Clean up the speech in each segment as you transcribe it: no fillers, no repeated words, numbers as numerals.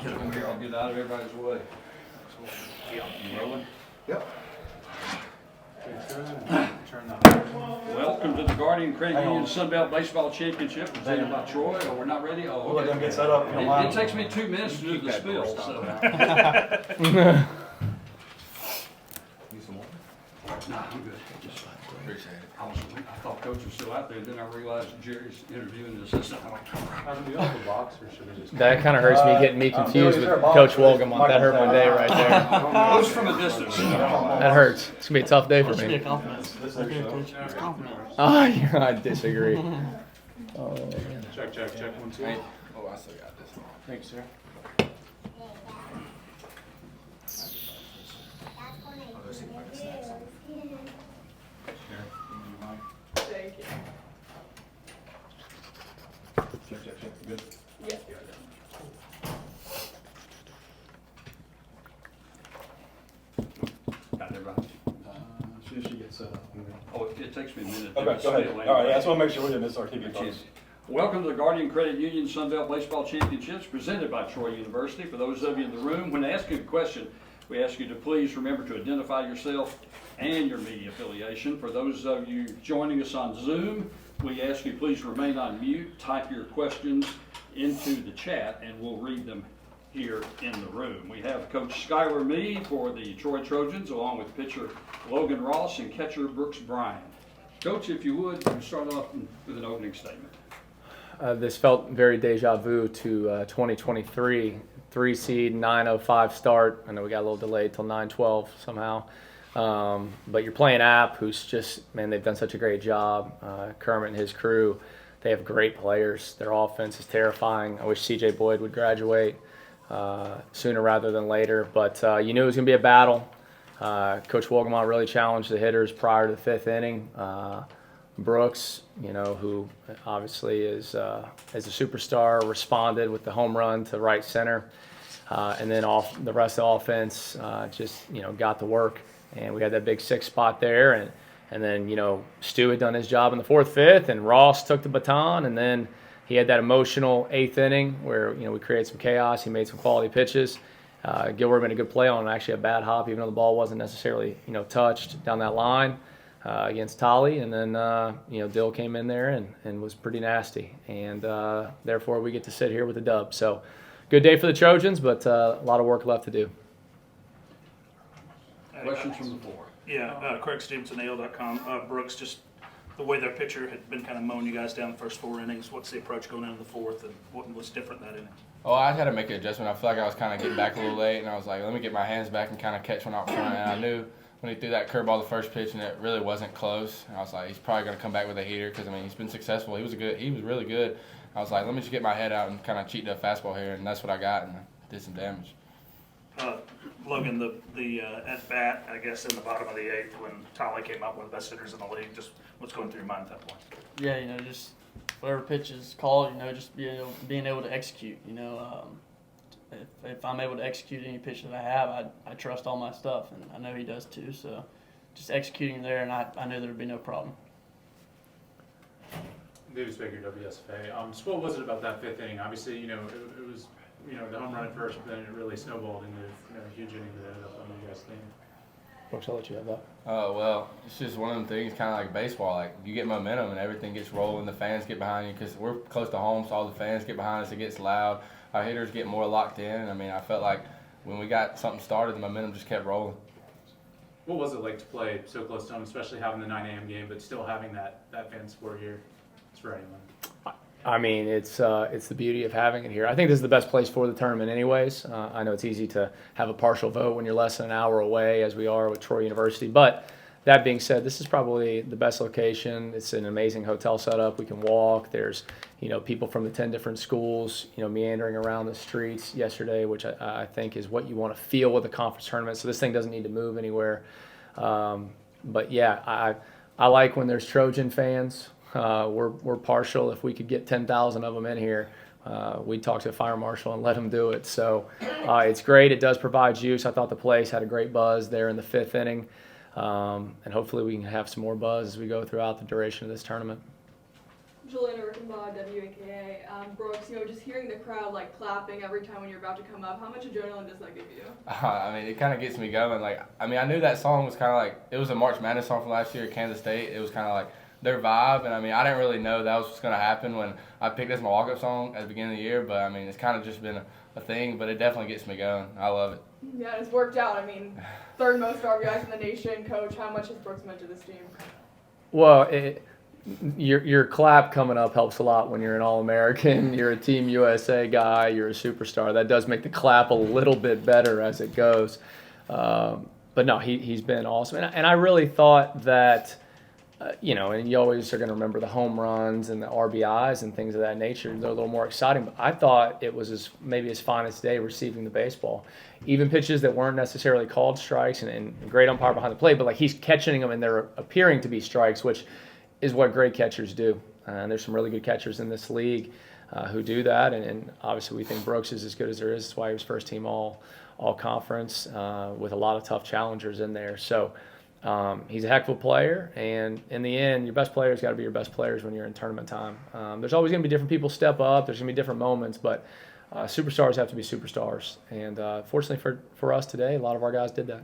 Get over here, I'll get out of everybody's way. You rolling? Yep. Welcome to the Guardian Credit Union Sunbelt Baseball Championship presented by Troy. Oh, we're not ready? Oh, We'll let them get set up. It takes me 2 minutes to do the spill, so. Need some more? Nah, I'm good. Appreciate it. I thought Coach was still out there, then I realized Jerry's interviewing the assistant. I'm like, Do we have the box or should we just? That kind of hurts me, getting me confused with Coach Wolgamont. That hurt my day right there. Coach from a distance. That hurts. It's gonna be a tough day for It should be a me. compliment. It's a compliment. Oh, yeah, I disagree. Oh, man. Check, 1, 2. Oh, I still got this. Thank you, sir. Thank you. Check. Good. Yeah. Got everybody. As soon as she gets set up. Oh, it takes me a minute. Okay, go ahead. All right, I just want to make sure we didn't miss our TV folks. Welcome to the Guardian Credit Union Sunbelt Baseball Championships presented by Troy University. For those of you in the room, when asking a question, we ask you to please remember to identify yourself and your media affiliation. For those of you joining us on Zoom, we ask you please remain on mute, type your questions into the chat, and we'll read them here in the room. We have Coach Skylar Meade for the Troy Trojans, along with pitcher Logan Ross and catcher Brooks Bryan. Coach, if you would, start off with an opening statement. This felt very deja vu to 2023. 3 seed, 9:05 start. I know we got a little delayed till 9:12 somehow. But you're playing App, who's just, man, they've done such a great job. Kermit and his crew, they have great players. Their offense is terrifying. I wish C.J. Boyd would graduate sooner rather than later. But you knew it was going to be a battle. Coach Wolgamont really challenged the hitters prior to the 5th inning. Brooks, who obviously is a superstar, responded with the home run to right center. And then the rest of the offense just, got to work. And we had that big 6 spot there. And then, Stu had done his job in the 4th, 5th, and Ross took the baton. And then he had that emotional 8th inning where, we created some chaos. He made some quality pitches. Gilbert made a good play on actually a bad hop, even though the ball wasn't necessarily, touched down that line against Tolly. And then, Dill came in there and was pretty nasty. And therefore, we get to sit here with a dub. So good day for the Trojans, but a lot of work left to do. Questions from the floor? Yeah, Craig Stevenson, AL.com. Brooks, just the way their pitcher had been kind of mowing you guys down the first 4 innings. What's the approach going into the 4th, and what was different that inning? Oh, I had to make an adjustment. I feel like I was kind of getting back a little late, and I was like, let me get my hands back and kind of catch one out front. And I knew when he threw that curveball the first pitch, and it really wasn't close. And I was like, he's probably going to come back with a heater because, he's been successful. He was really good. I was like, let me just get my head out and kind of cheat the fastball here, and that's what I got, and I did some damage. Logan, the at bat, I guess, in the bottom of the 8th when Tolly came up with the best hitters in the league, just what's going through your mind at that point? Yeah, just whatever pitch is called, just being able to execute. If I'm able to execute any pitch that I have, I trust all my stuff, and I know he does too. So just executing there, and I knew there would be no problem. David Baker, WSFA. So what was it about that 5th inning? Obviously, it was, the home run at first, but then it really snowballed into a huge inning that ended up on you guys' team. Brooks, I'll let you have that. Well, it's just one of them things, kind of like baseball. Like, you get momentum and everything gets rolling. The fans get behind you because we're close to home, so all the fans get behind us. It gets loud. Our hitters get more locked in. I felt like when we got something started, the momentum just kept rolling. What was it like to play so close to home, especially having the 9 a.m. game, but still having that fan support here? It's for anyone. It's the beauty of having it here. I think this is the best place for the tournament anyways. I know it's easy to have a partial vote when you're less than an hour away, as we are with Troy University. But that being said, this is probably the best location. It's an amazing hotel setup. We can walk. There's, people from the 10 different schools, meandering around the streets yesterday, which I think is what you want to feel with a conference tournament. So this thing doesn't need to move anywhere. But yeah, I like when there's Trojan fans. We're partial. If we could get 10,000 of them in here, we'd talk to the fire marshal and let him do it. So it's great. It does provide juice. I thought the place had a great buzz there in the 5th inning. And hopefully we can have some more buzz as we go throughout the duration of this tournament. Juliana Rickenbaugh, WAKA. Brooks, just hearing the crowd like clapping every time when you're about to come up, how much adrenaline does that give you? I mean, it kind of gets me going. Like, I mean, I knew that song was kind of like, it was a March Madness song from last year at Kansas State. It was kind of like their vibe, and I mean, I didn't really know that was what's going to happen when I picked this as my walk-up song at the beginning of the year, but I mean, it's kind of just been a thing, but it definitely gets me going. I love it. Yeah, it's worked out. I mean, third most RBIs in the nation. Coach, how much has Brooks meant to this team? Well, your clap coming up helps a lot when you're an All-American, you're a Team USA guy, you're a superstar. That does make the clap a little bit better as it goes. But no, he's been awesome. And I really thought that, and you always are going to remember the home runs and the RBIs and things of that nature. They're a little more exciting. But I thought it was maybe his finest day receiving the baseball. Even pitches that weren't necessarily called strikes and great umpire behind the plate, but like he's catching them and they're appearing to be strikes, which is what great catchers do. And there's some really good catchers in this league who do that. And obviously we think Brooks is as good as there is. That's why he was first team all conference with a lot of tough challengers in there. So he's a heck of a player. And in the end, your best players got to be your best players when you're in tournament time. There's always going to be different people step up. There's going to be different moments, but superstars have to be superstars. And fortunately for us today, a lot of our guys did that.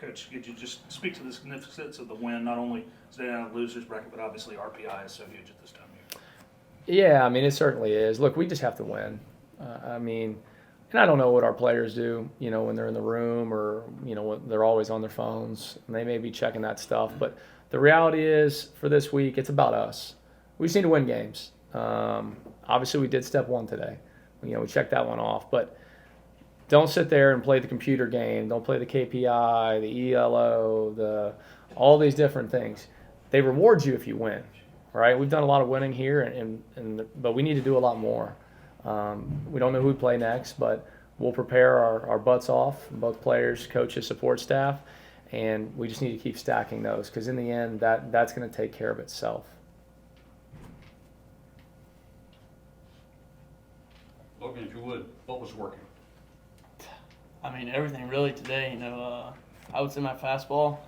Coach, could you just speak to the significance of the win, not only staying out of the losers bracket, but obviously RPI is so huge at this time of year? Yeah, I mean, it certainly is. Look, we just have to win. And I don't know what our players do, when they're in the room or, when they're always on their phones. And they may be checking that stuff. But the reality is, for this week, it's about us. We just need to win games. Obviously, we did step one today. We checked that one off. But don't sit there and play the computer game. Don't play the KPI, the ELO, all these different things. They reward you if you win, right? We've done a lot of winning here, but we need to do a lot more. We don't know who we play next, but we'll prepare our butts off, both players, coaches, support staff, and we just need to keep stacking those because in the end, that's going to take care of itself. Logan, if you would, what was working? I mean, everything really today, I would say my fastball.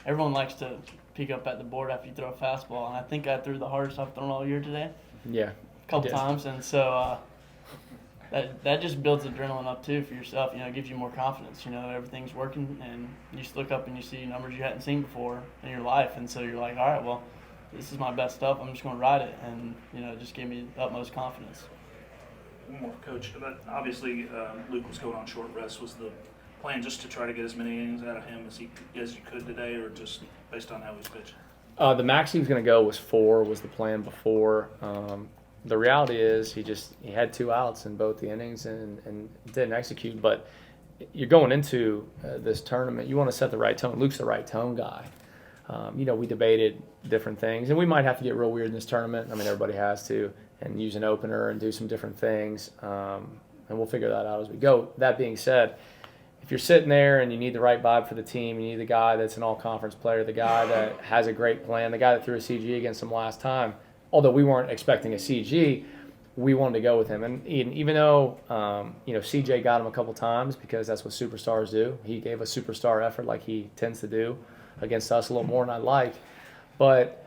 Everyone likes to peek up at the board after you throw a fastball, and I think I threw the hardest I've thrown all year today. Yeah. A couple times, and so that just builds adrenaline up too for yourself. It gives you more confidence. Everything's working, and you just look up and you see numbers you hadn't seen before in your life, and so you're like, all right, well, this is my best stuff. I'm just going to ride it, and it just gave me the utmost confidence. One more, Coach. Obviously, Luke was going on short rest. Was the plan just to try to get as many innings out of him as you could today, or just based on how he's pitching? The max he was going to go was 4 was the plan before. The reality is he had 2 outs in both the innings and didn't execute. But you're going into this tournament, you want to set the right tone. Luke's the right tone guy. We debated different things, and we might have to get real weird in this tournament. I mean, everybody has to, and use an opener and do some different things, and we'll figure that out as we go. That being said, if you're sitting there and you need the right vibe for the team, you need the guy that's an all-conference player, the guy that has a great plan, the guy that threw a CG against him last time. Although we weren't expecting a CG, we wanted to go with him. And even though, CJ got him a couple times because that's what superstars do. He gave a superstar effort like he tends to do against us a little more than I like. But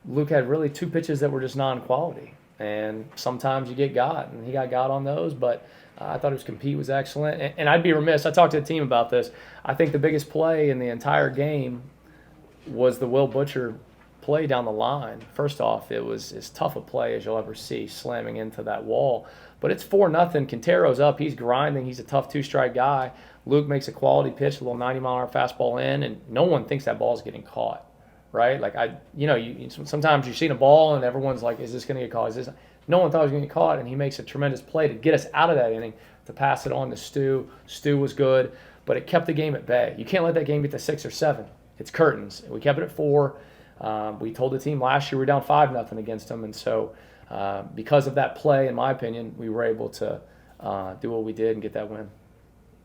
Luke had really 2 pitches that were just non-quality. And sometimes you get got, and he got on those. But I thought his compete was excellent. And I'd be remiss. I talked to the team about this. I think the biggest play in the entire game was the Will Butcher play down the line. First off, it was as tough a play as you'll ever see, slamming into that wall. But it's 4-0. Quintero's up. He's grinding. He's a tough 2-strike guy. Luke makes a quality pitch, a little 90-mile-an-hour fastball in, and no one thinks that ball's getting caught, right? Like, sometimes you've seen a ball and everyone's like, is this going to get caught? No one thought it was going to get caught, and he makes a tremendous play to get us out of that inning, to pass it on to Stu. Stu was good, but it kept the game at bay. You can't let that game get to 6 or 7. It's curtains. We kept it at 4. We told the team last year we were down 5-0 against them, and so because of that play, in my opinion, we were able to do what we did and get that win.